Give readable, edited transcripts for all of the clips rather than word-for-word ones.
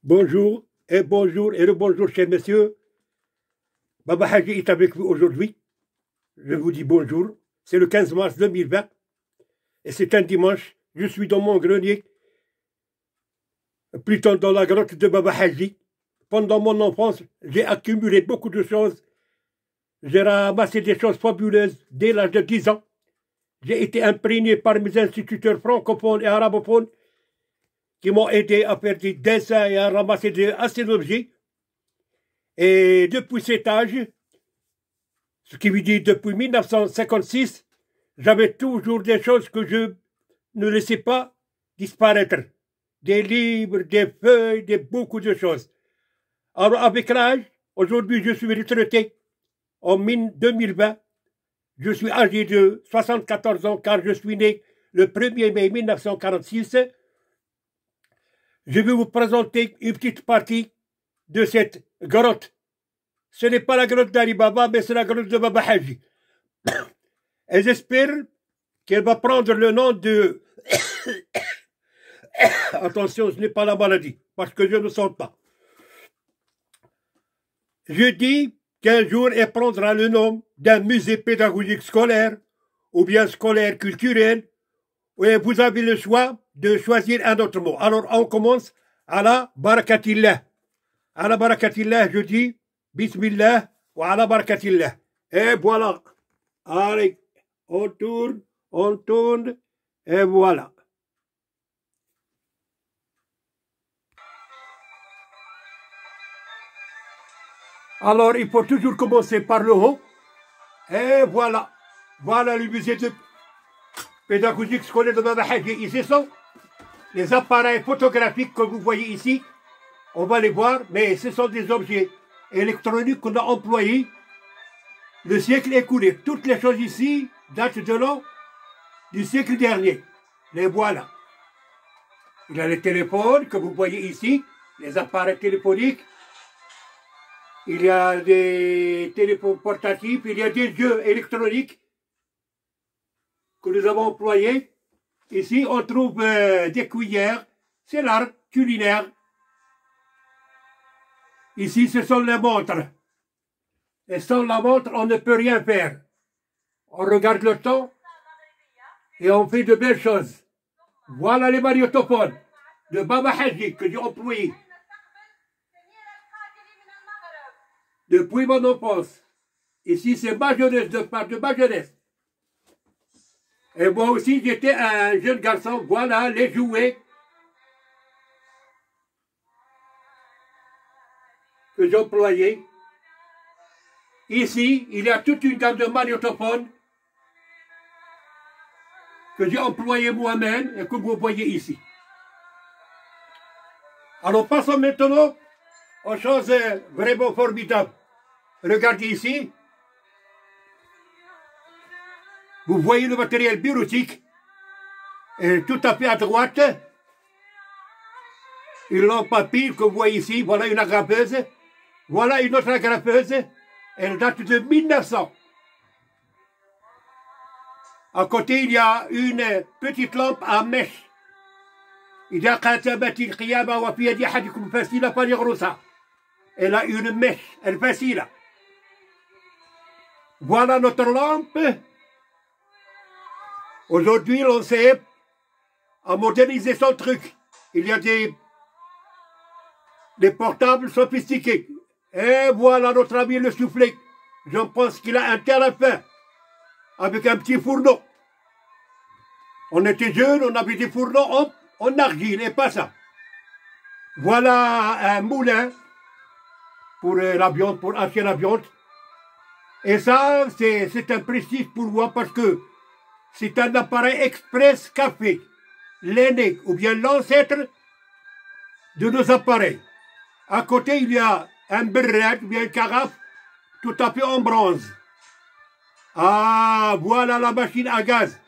Bonjour et rebonjour, chers messieurs. Baba Haji est avec vous aujourd'hui. Je vous dis bonjour. C'est le 15 mars 2020 et c'est un dimanche. Je suis dans mon grenier, plutôt dans la grotte de Baba Haji. Pendant mon enfance, j'ai accumulé beaucoup de choses. J'ai ramassé des choses fabuleuses dès l'âge de 10 ans. J'ai été imprégné par mes instituteurs francophones et arabophones qui m'ont aidé à faire des dessins et à ramasser assez d'objets. Et depuis cet âge, ce qui veut dire depuis 1956, j'avais toujours des choses que je ne laissais pas disparaître. Des livres, des feuilles, beaucoup de choses. Alors avec l'âge, aujourd'hui je suis retraité en 2020. Je suis âgé de 74 ans car je suis né le 1er mai 1946. Je vais vous présenter une petite partie de cette grotte. Ce n'est pas la grotte d'Ali Baba, mais c'est la grotte de Baba Haji. Et j'espère qu'elle va prendre le nom de... Attention, ce n'est pas la maladie, parce que je ne sens pas. Je dis qu'un jour, elle prendra le nom d'un musée pédagogique scolaire, ou bien scolaire culturel, et vous avez le choix de choisir un autre mot. Alors, on commence à la barakatillah. À la barakatillah, je dis bismillah ou à la barakatillah. Et voilà. Allez, on tourne, et voilà. Alors, il faut toujours commencer par le haut. Et voilà. Voilà le musée pédagogique scolaire de Baba Haji. Ici sont les appareils photographiques que vous voyez ici. On va les voir, mais ce sont des objets électroniques qu'on a employés le siècle écoulé. Toutes les choses ici datent de l'an du siècle dernier. Les voilà. Il y a les téléphones que vous voyez ici, les appareils téléphoniques. Il y a des téléphones portatifs, il y a des jeux électroniques que nous avons employés. Ici, on trouve des cuillères, c'est l'art culinaire. Ici, ce sont les montres. Et sans la montre, on ne peut rien faire. On regarde le temps et on fait de belles choses. Voilà les magnétophones de Baba Haji que j'ai employés depuis mon enfance. Ici, c'est ma jeunesse, de part de ma jeunesse. Et moi aussi, j'étais un jeune garçon. Voilà les jouets que j'employais. Ici, il y a toute une gamme de magnétophones que j'ai employé moi-même et que vous voyez ici. Alors, passons maintenant aux choses vraiment formidables. Regardez ici. Vous voyez le matériel bureautique. Et tout à fait à droite, une lampe à pile que vous voyez ici. Voilà une agrafeuse. Voilà une autre agrafeuse. Elle date de 1900. À côté, il y a une petite lampe à mèche. إذا قاتمت القيامة وفي يد أحدكم فسيلة فليغرسها. Elle a une mèche, elle facile. Voilà notre lampe. Aujourd'hui, l'on sait à moderniser son truc. Il y a des portables sophistiqués. Et voilà notre ami le soufflet. Je pense qu'il a un terre-à-pain avec un petit fourneau. On était jeunes, on avait des fourneaux en argile et pas ça. Voilà un moulin pour la viande, pour hacher la viande. Et ça, c'est un prestige pour moi parce que c'est un appareil express café, l'aîné ou bien l'ancêtre de nos appareils. À côté, il y a un berret ou bien une carafe tout à fait en bronze. Ah, voilà la machine à gaz.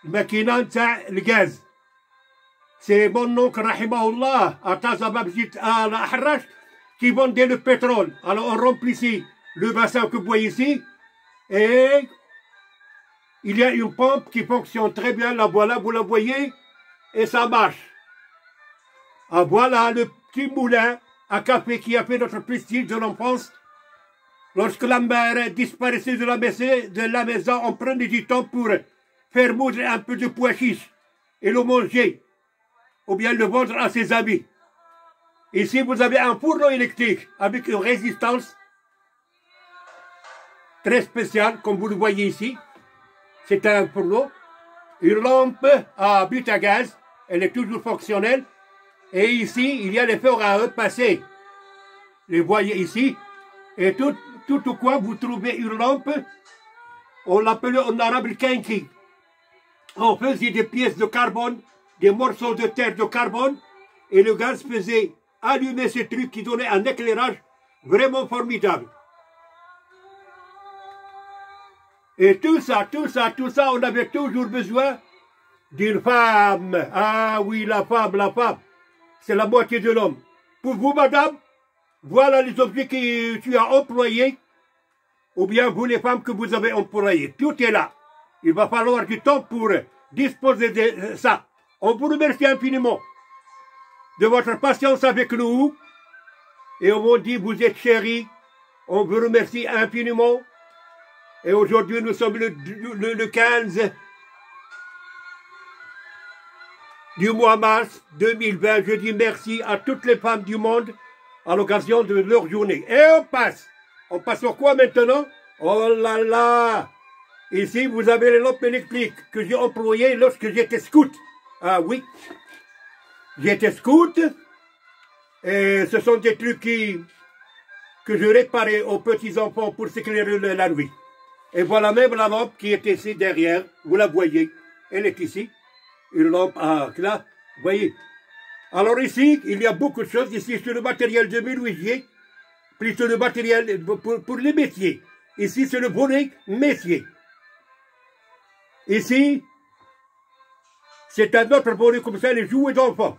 الماكينة نتاع الغاز. C'est mon oncle rahimahullah à Tazababjit à la Harrach qui vendait le pétrole. Alors on remplissait le bassin que vous voyez ici et il y a une pompe qui fonctionne très bien. La voilà, vous la voyez et ça marche. Ah voilà petit moulin à café qui a fait notre prestige de l'enfance. Lorsque la mère disparaissait de la maison, on prenait du temps pour faire moudre un peu de pois chiche et le manger, ou bien le vendre à ses amis. Ici, vous avez un fourneau électrique avec une résistance très spéciale, comme vous le voyez ici. C'est un fourneau. Une lampe à but à gaz, elle est toujours fonctionnelle. Et ici, il y a les feux à repasser. Les voyez ici. Et tout au coin, vous trouvez une lampe. On l'appelait en arabe le kenki. On faisait des pièces de carbone, des morceaux de terre de carbone. Et le gaz faisait allumer ce truc qui donnait un éclairage vraiment formidable. Et tout ça, on avait toujours besoin d'une femme. Ah oui, la femme. C'est la moitié de l'homme. Pour vous, madame, voilà les objets que tu as employés, ou bien vous, les femmes que vous avez employées. Tout est là. Il va falloir du temps pour disposer de ça. On vous remercie infiniment de votre patience avec nous. Et on vous dit, vous êtes chéris. On vous remercie infiniment. Et aujourd'hui, nous sommes le 15 du mois mars 2020. Je dis merci à toutes les femmes du monde à l'occasion de leur journée. Et on passe. On passe au quoi maintenant? Oh là là! Ici, vous avez les lampes électriques que j'ai employées lorsque j'étais scout. Ah oui, j'étais scout. Et ce sont des trucs que je réparais aux petits-enfants pour s'éclairer la nuit. Et voilà même la lampe qui est ici derrière. Vous la voyez. Elle est ici. Une lampe à là. Vous voyez. Alors ici, il y a beaucoup de choses. Ici, c'est le matériel de menuisier. Puis c'est le matériel pour les métiers. Ici, c'est le volet métier. Ici, c'est un autre volet comme ça, les jouets d'enfants.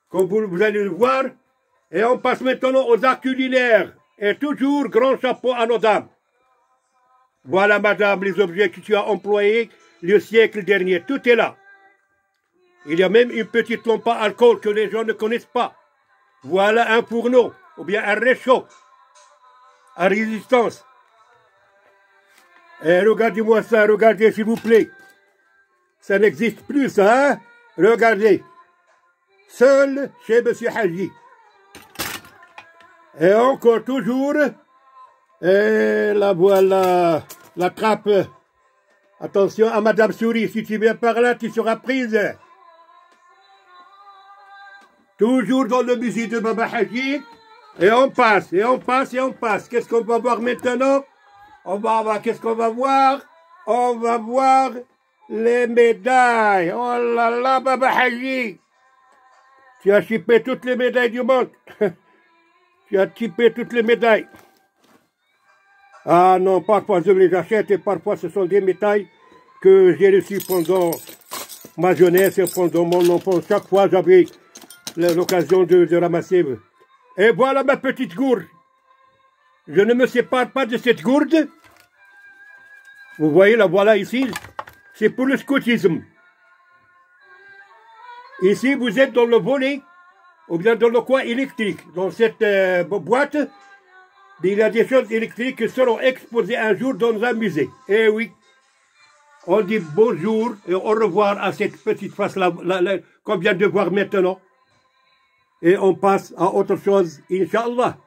Comme vous allez le voir. Et on passe maintenant aux arts culinaires. Et toujours, grand chapeau à nos dames. Voilà, madame, les objets que tu as employés le siècle dernier. Tout est là. Il y a même une petite lampe à alcool que les gens ne connaissent pas. Voilà un fourneau, ou bien un réchaud à résistance. Et regardez-moi ça, regardez s'il vous plaît. Ça n'existe plus, ça, hein? Regardez. Seul chez M. Haji. Et encore toujours, et la voilà, la trappe. Attention à Madame Souris, si tu viens par là, tu seras prise. Toujours dans le musée de Baba Haji. Et on passe, et on passe, et on passe. Qu'est-ce qu'on va voir maintenant? On va voir, qu'est-ce qu'on va voir? On va voir les médailles. Oh là là, Baba Haji. Tu as chippé toutes les médailles du monde. Tu as chippé toutes les médailles. Ah non, parfois je les achète et parfois ce sont des médailles que j'ai reçues pendant ma jeunesse et pendant mon enfance. Chaque fois j'avais l'occasion de ramasser. Et voilà ma petite gourde. Je ne me sépare pas de cette gourde. Vous voyez, la voilà ici. C'est pour le scoutisme. Ici, vous êtes dans le volet, ou bien dans le coin électrique. Dans cette boîte, il y a des choses électriques qui seront exposées un jour dans un musée. Eh oui. On dit bonjour et au revoir à cette petite face-là qu'on vient de voir maintenant. Et on passe à autre chose, Inch'Allah.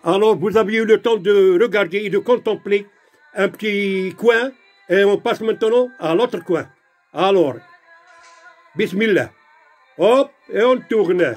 Alors, vous avez eu le temps de regarder et de contempler un petit coin. Et on passe maintenant à l'autre coin. Alors, Bismillah. Hop, et on tourne.